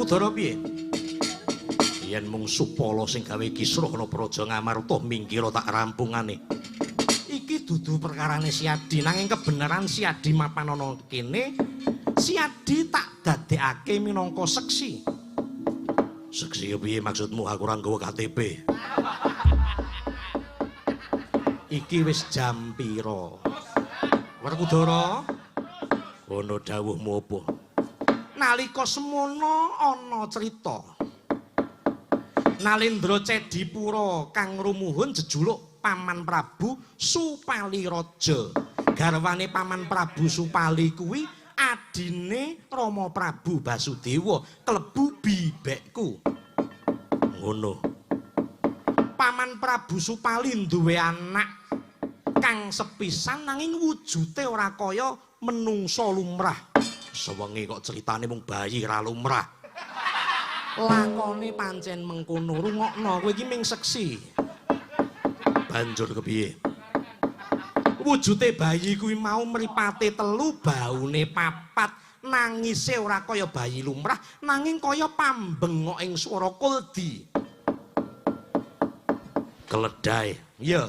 Werkudara piye? Yen mung Supala sing gawe kisruh ana Praja Ngamarta mingkira tak rampungane. Iki dudu perkarane Siadi nanging kebenaran Siadi mapan ana kene, Siadi tak dadekake minangka seksi. Seksi piye maksudmu aku ora nggawa KTP? Iki wis jam pira? Werkudara, ana dawuhmu apa? Nalika semono ana crita. Nalendra Cedipura kang rumuhun jejuluk Paman Prabu Supaliraja. Garwane Paman Prabu Supali kuwi adine Rama Prabu Basudewa, klebu bibekku. Ngono. Paman Prabu Supali duwe anak kang sepisan nanging wujute ora kaya menungsa lumrah. Sewengi kok ceritane mung bayi ra lumrah. Lakone pancen mengkono, rungokno kowe iki ming seksi. Banjur kepiye? Wujute bayi kuwi mau mripate telu, baune papat, nangise ora kaya bayi lumrah, nanging kaya pambengok ing swara kuldi. Keledai, iya.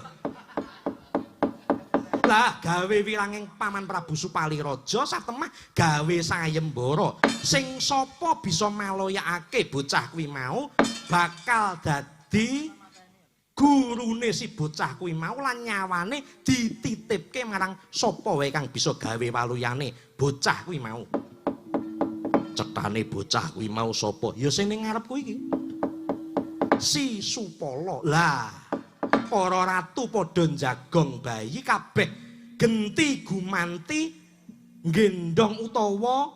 Lah gawe wiranging Paman Prabu Supaliraja satemah gawe sayembara. Sing sapa bisa maloyakake bocah kuwi mau bakal dadi gurune si bocah kuwi mau lan nyawane dititipke marang sapa wae kang bisa gawe waluyane bocah kuwi mau. Cethane bocah kuwi mau sapa? Ya sing ning ngarepku iki. Si Supala. Lah para ratu padha njagong bayi kabeh genti gumanti nggendong utawa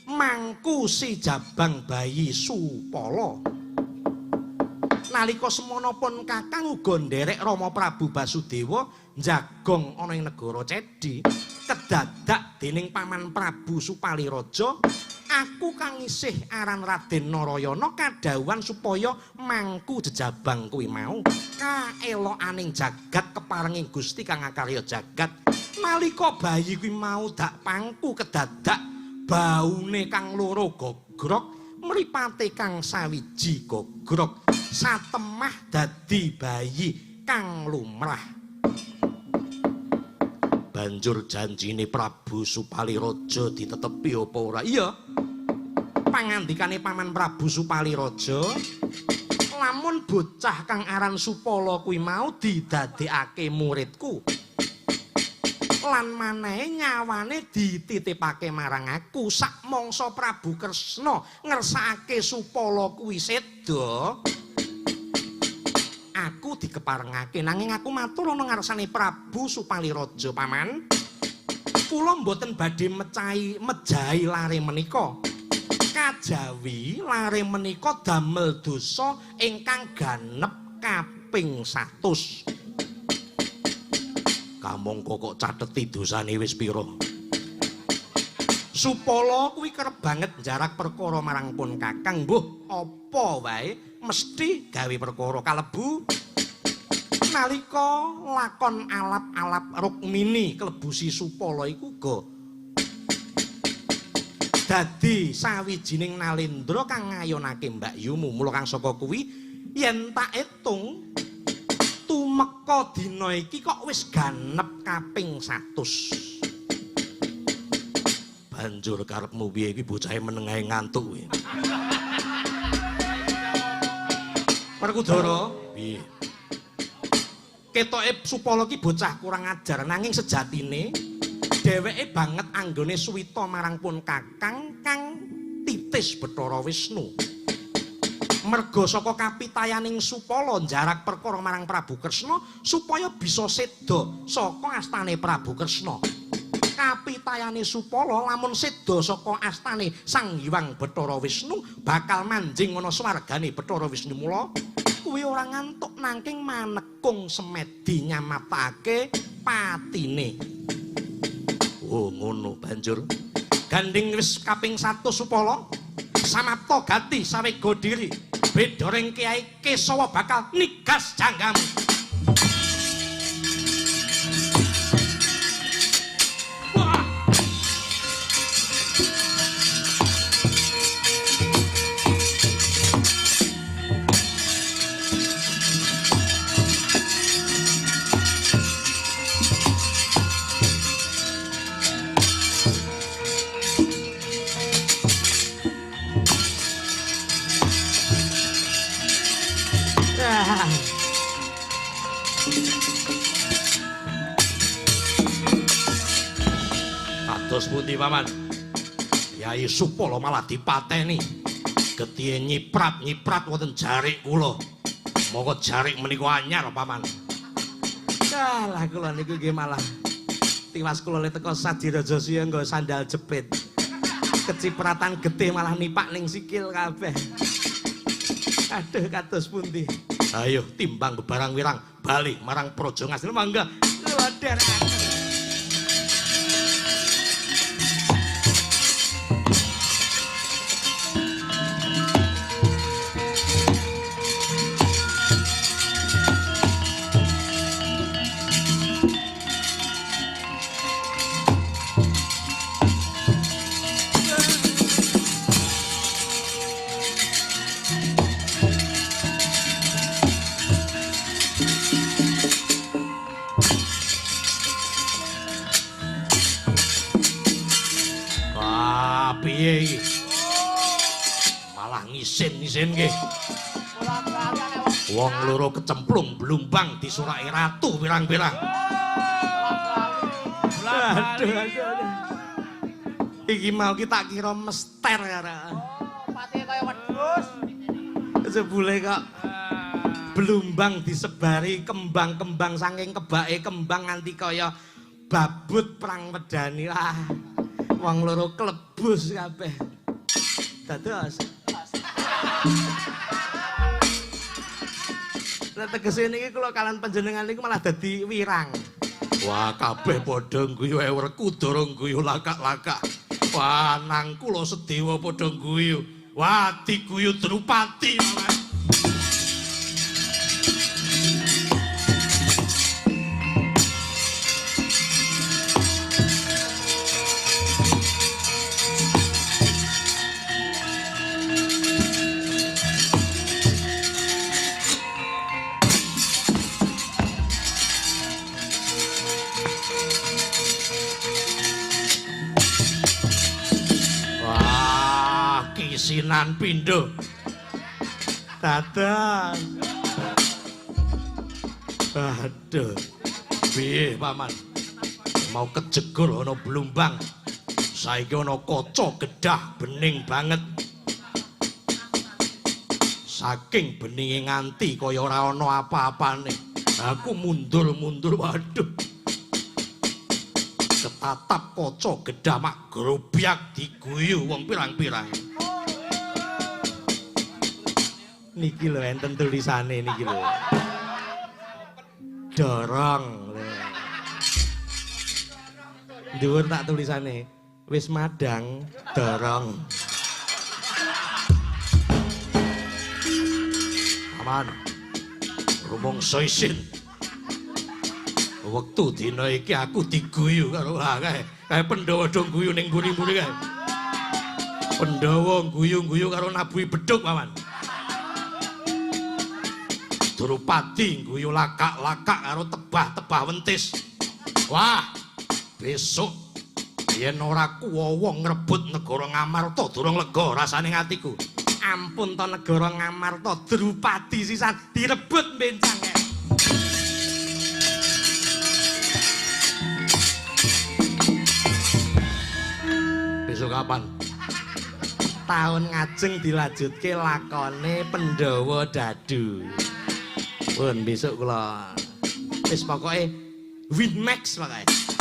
mangku si jabang bayi Supala. Nalika semono pun Kakang uga nderek Rama Prabu Basudewa njagong ana ing negara Cedi kedadak dening Paman Prabu Supaliraja. Aku kang isih aran Raden Narayana kadhawuhan supaya mangku jejabang kuwi mau kaelokaning jagat keparenging Gusti kang akarya jagat. Nalika bayi kuwi mau dak pangku kedadak baune kang loro gogrok, mripate kang sawiji gogrok, satemah dadi bayi kang lumrah. Banjur janjine Prabu Supaliraja ditetepi apa ora? Iya. Pangandikane Paman Prabu Supaliraja, lamun bocah kang aran Supala kuwi mau didadekake muridku. Lan maneh nyawane dititipake marang aku sak mangsa Prabu Kresna ngersakake Supala kuwi seda. Aku dikeparengake nanging aku matur ana ngarsane Prabu Supaliraja, Paman. Kula mboten badhe mejahi lare menika. Kajawi lare menika damel dosa ingkang ganep kaping 100. Kamangka kok catheti dosane wis pira? Supala kuwi kerep banget njarak perkara marang pun Kakang. Mbuh apa wae mesti gawe perkara kalebu nalika lakon alap-alap Rukmini klebu si Supala iku uga dadi sawijining nalendra kang ngayonake mbakyumu. Mula kang saka kuwi yen tak etung tumeka dina iki kok wis ganep kaping 100. Banjur karepmu piye iki bocahe menengahe ngantuk kuwi. Werkudara, piye? Ketoke Supala ki bocah kurang ajar nanging sejatine dheweke banget anggone suwita marang pun Kakang kang titis Bathara Wisnu. Merga saka kapitayaning Supala njarak perkara marang Prabu Kresna supaya bisa seda saka astane Prabu Kresna. Kapitayane Supala lamun seda saka astane Sang Hyang Bathara Wisnu bakal manjing ana swargane Bathara Wisnu. Mula kuwi ora ngantuk nanging manekung semedi nyamatake patine. Oh ngono. Banjur gandeng wis kaping 100 Supala samapta gati sawega diri bedoreng Kiai Kesawa bakal nigas janggamu. Kados pundi paman? Yai Supala malah dipateni. Getihe nyiprat wonten jarik kula. Monggo jarik menika anyar paman. Kalah kula niku nggih malah tiwas kula le teko Sadiraja Siya nggo sandal jepit. Kecipratan getih malah nipak ning sikil kabeh. Aduh kados pundi? Ayo timbang bebarang wirang bali marang Praja Ngastina mangga kula dherekaken. Isin nggih. Wong loro kecemplung blumbang disurake ratu pirang-pirang. Aduh. Iki mau kita kira mester karo. Patine kaya wedhus. Jebule kok blumbang disebari kembang-kembang saking kebake kembang nganti kaya babut perang medani. Wah. Wong loro klebus kabeh. Dados Lah tegese niki kula kalan panjenengan niku malah dadi wirang. Wah, kabeh padha ngguyu ewer kudara ngguyu lakak-lakak. Wah, nang kula sedewa padha ngguyu. Wah, diguyu Drupadi malah. Sinan pindho dadan. Aduh, piye paman? Mau kejegur ana blumbang, saiki ana kaca gedhah bening banget. Saking beninge nganti kaya ora ana apa-apane. Aku mundur-mundur, waduh. Ketatap kaca gedhah mak grobyak diguyu wong pirang-pirang. Niki lho enten tulisane niki lho. Dorong. Dhuwur tak tulisane. Wis madang dorong. Aman. Rumangsa isin. Wektu dina iki aku diguyu karo kae Pandhawa do guyu ning mburi-mburi kae. Pandhawa guyu-guyu karo nabuhi bedhug paman. Drupadi guyu lakak-lakak karo tebah-tebah wentis. Wah, besok yen ora kuwowo ngrebut negara Ngamarta durung lega rasane atiku. Ampun to negara Ngamarta Drupadi sisan direbut bencang. Besok kapan? Tahun ngajeng dilanjutke lakone Pandhawa Dadu. Pun besok kula wis pokoke Winmax pokoke.